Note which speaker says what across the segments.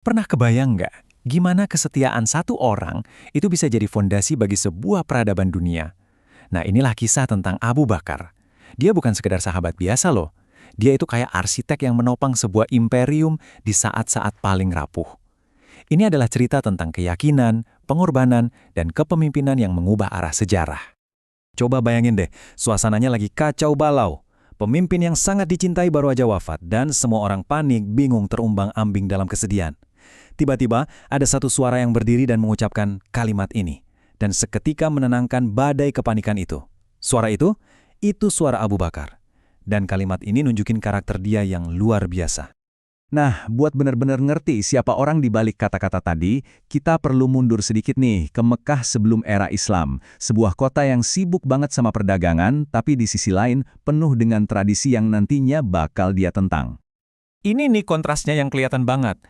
Speaker 1: Pernah kebayang nggak gimana kesetiaan satu orang itu bisa jadi fondasi bagi sebuah peradaban dunia? Nah, inilah kisah tentang Abu Bakar. Dia bukan sekedar sahabat biasa loh. Dia itu kayak arsitek yang menopang sebuah imperium di saat-saat paling rapuh. Ini adalah cerita tentang keyakinan, pengorbanan, dan kepemimpinan yang mengubah arah sejarah. Coba bayangin deh, suasananya lagi kacau balau. Pemimpin yang sangat dicintai baru aja wafat dan semua orang panik, bingung, terumbang-ambing dalam kesedihan. Tiba-tiba ada satu suara yang berdiri dan mengucapkan kalimat ini. Dan seketika menenangkan badai kepanikan itu. Suara itu suara Abu Bakar. Dan kalimat ini nunjukin karakter dia yang luar biasa. Nah, buat benar-benar ngerti siapa orang di balik kata-kata tadi, kita perlu mundur sedikit nih ke Mekah sebelum era Islam. Sebuah kota yang sibuk banget sama perdagangan, tapi di sisi lain penuh dengan tradisi yang nantinya bakal dia tentang. Ini nih kontrasnya yang kelihatan banget.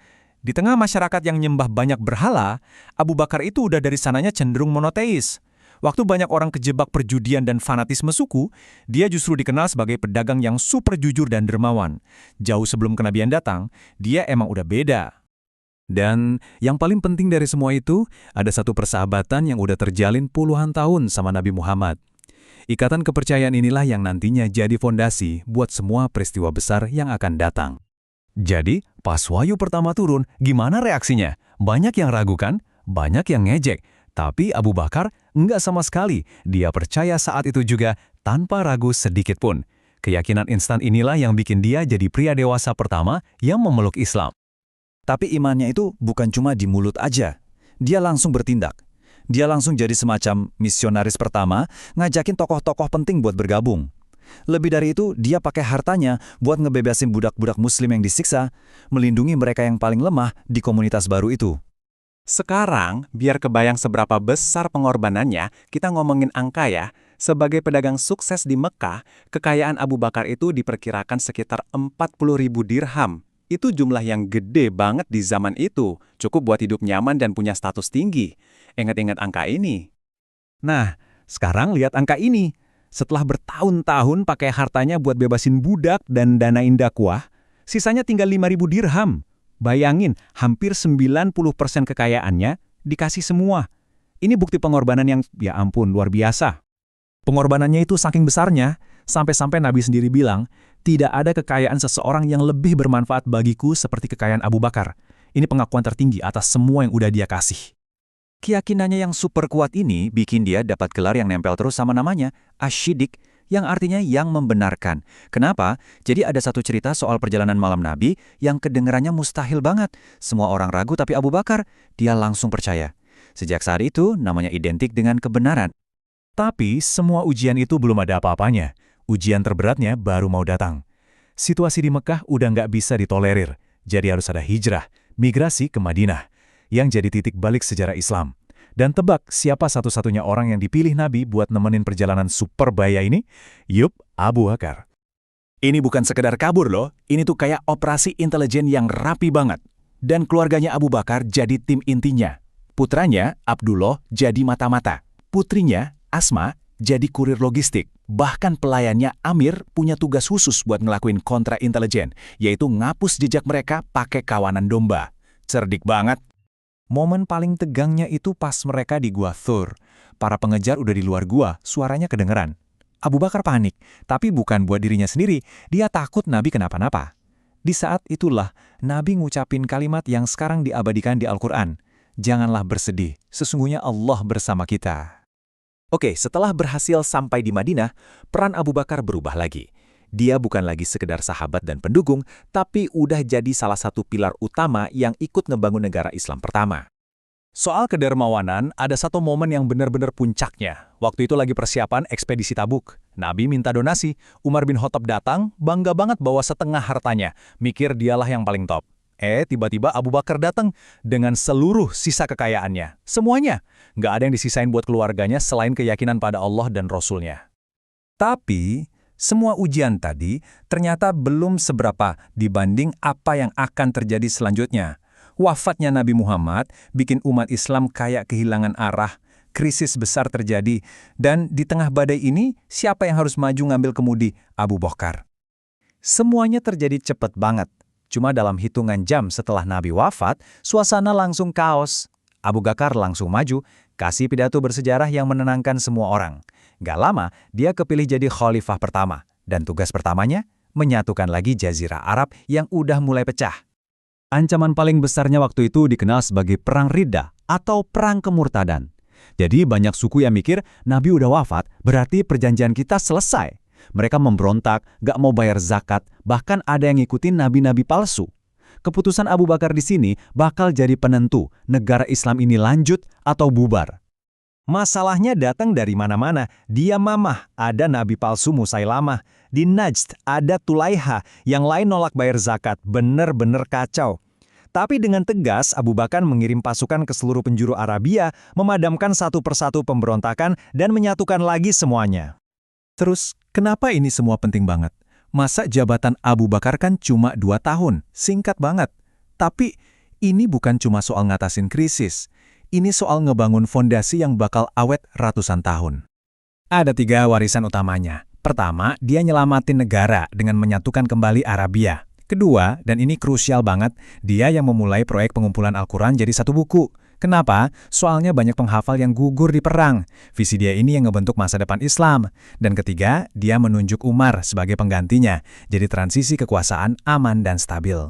Speaker 1: Di tengah masyarakat yang nyembah banyak berhala, Abu Bakar itu udah dari sananya cenderung monoteis. Waktu banyak orang kejebak perjudian dan fanatisme suku, dia justru dikenal sebagai pedagang yang super jujur dan dermawan. Jauh sebelum kenabian datang, dia emang udah beda. Dan yang paling penting dari semua itu, ada satu persahabatan yang udah terjalin puluhan tahun sama Nabi Muhammad. Ikatan kepercayaan inilah yang nantinya jadi fondasi buat semua peristiwa besar yang akan datang. Jadi, pas wahyu pertama turun, gimana reaksinya? Banyak yang ragu kan? Banyak yang ngejek. Tapi Abu Bakar enggak sama sekali. Dia percaya saat itu juga tanpa ragu sedikit pun. Keyakinan instan inilah yang bikin dia jadi pria dewasa pertama yang memeluk Islam. Tapi imannya itu bukan cuma di mulut aja. Dia langsung bertindak. Dia langsung jadi semacam misionaris pertama, ngajakin tokoh-tokoh penting buat bergabung. Lebih dari itu, dia pakai hartanya buat ngebebasin budak-budak muslim yang disiksa, melindungi mereka yang paling lemah di komunitas baru itu. Sekarang, biar kebayang seberapa besar pengorbanannya, kita ngomongin angka ya. Sebagai pedagang sukses di Mekah, kekayaan Abu Bakar itu diperkirakan sekitar 40.000 dirham. Itu jumlah yang gede banget di zaman itu, cukup buat hidup nyaman dan punya status tinggi. Ingat-ingat angka ini. Nah, sekarang lihat angka ini. Setelah bertahun-tahun pakai hartanya buat bebasin budak dan danain dakwah, sisanya tinggal 5.000 dirham. Bayangin, hampir 90% kekayaannya dikasih semua. Ini bukti pengorbanan yang, ya ampun, luar biasa. Pengorbanannya itu saking besarnya, sampai-sampai Nabi sendiri bilang, tidak ada kekayaan seseorang yang lebih bermanfaat bagiku seperti kekayaan Abu Bakar. Ini pengakuan tertinggi atas semua yang udah dia kasih. Keyakinannya yang super kuat ini bikin dia dapat gelar yang nempel terus sama namanya, Asy-Syiddiq, yang artinya yang membenarkan. Kenapa? Jadi ada satu cerita soal perjalanan malam Nabi yang kedengarannya mustahil banget. Semua orang ragu tapi Abu Bakar, dia langsung percaya. Sejak saat itu, namanya identik dengan kebenaran. Tapi semua ujian itu belum ada apa-apanya. Ujian terberatnya baru mau datang. Situasi di Mekah udah nggak bisa ditolerir. Jadi harus ada hijrah, migrasi ke Madinah, yang jadi titik balik sejarah Islam. Dan tebak siapa satu-satunya orang yang dipilih Nabi buat nemenin perjalanan super bahaya ini? Yup, Abu Bakar. Ini bukan sekedar kabur loh, ini tuh kayak operasi intelijen yang rapi banget. Dan keluarganya Abu Bakar jadi tim intinya. Putranya, Abdullah, jadi mata-mata. Putrinya, Asma, jadi kurir logistik. Bahkan pelayannya Amir punya tugas khusus buat ngelakuin kontra intelijen, yaitu ngapus jejak mereka pakai kawanan domba. Cerdik banget. Momen paling tegangnya itu pas mereka di Gua Thur. Para pengejar udah di luar gua, suaranya kedengeran. Abu Bakar panik, tapi bukan buat dirinya sendiri, dia takut Nabi kenapa-napa. Di saat itulah, Nabi ngucapin kalimat yang sekarang diabadikan di Al-Quran. Janganlah bersedih, sesungguhnya Allah bersama kita. Oke, setelah berhasil sampai di Madinah, peran Abu Bakar berubah lagi. Dia bukan lagi sekedar sahabat dan pendukung, tapi udah jadi salah satu pilar utama yang ikut ngebangun negara Islam pertama. Soal kedermawanan, ada satu momen yang benar-benar puncaknya. Waktu itu lagi persiapan ekspedisi Tabuk. Nabi minta donasi, Umar bin Khattab datang, bangga banget bawa setengah hartanya, mikir dialah yang paling top. Tiba-tiba Abu Bakar datang dengan seluruh sisa kekayaannya. Semuanya. Nggak ada yang disisain buat keluarganya selain keyakinan pada Allah dan Rasul-Nya. Tapi semua ujian tadi ternyata belum seberapa dibanding apa yang akan terjadi selanjutnya. Wafatnya Nabi Muhammad bikin umat Islam kayak kehilangan arah, krisis besar terjadi, dan di tengah badai ini, siapa yang harus maju ngambil kemudi? Abu Bakar. Semuanya terjadi cepat banget. Cuma dalam hitungan jam setelah Nabi wafat, suasana langsung kaos. Abu Bakar langsung maju, kasih pidato bersejarah yang menenangkan semua orang. Gak lama, dia kepilih jadi khalifah pertama. Dan tugas pertamanya, menyatukan lagi Jazirah Arab yang udah mulai pecah. Ancaman paling besarnya waktu itu dikenal sebagai Perang Riddah atau Perang Kemurtadan. Jadi banyak suku yang mikir Nabi udah wafat, berarti perjanjian kita selesai. Mereka memberontak, gak mau bayar zakat, bahkan ada yang ngikutin nabi-nabi palsu. Keputusan Abu Bakar di sini bakal jadi penentu negara Islam ini lanjut atau bubar. Masalahnya datang dari mana-mana. Di Yamamah ada nabi palsu Musailamah. Di Najd ada Tulaiha, yang lain nolak bayar zakat. Bener-bener kacau. Tapi dengan tegas, Abu Bakar mengirim pasukan ke seluruh penjuru Arabia, memadamkan satu persatu pemberontakan dan menyatukan lagi semuanya. Terus, kenapa ini semua penting banget? Masa jabatan Abu Bakar kan cuma 2 tahun, singkat banget. Tapi, ini bukan cuma soal ngatasin krisis. Ini soal ngebangun fondasi yang bakal awet ratusan tahun. Ada 3 warisan utamanya. Pertama, dia nyelamatin negara dengan menyatukan kembali Arabia. Kedua, dan ini krusial banget, dia yang memulai proyek pengumpulan Al-Quran jadi satu buku. Kenapa? Soalnya banyak penghafal yang gugur di perang. Visi dia ini yang ngebentuk masa depan Islam. Dan ketiga, dia menunjuk Umar sebagai penggantinya. Jadi transisi kekuasaan aman dan stabil.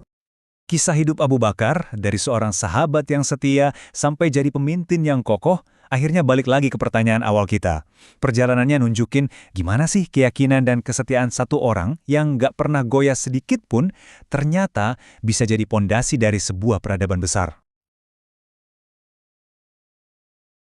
Speaker 1: Kisah hidup Abu Bakar, dari seorang sahabat yang setia sampai jadi pemimpin yang kokoh, akhirnya balik lagi ke pertanyaan awal kita. Perjalanannya nunjukin gimana sih keyakinan dan kesetiaan satu orang yang gak pernah goyah sedikit pun, ternyata bisa jadi pondasi dari sebuah peradaban besar.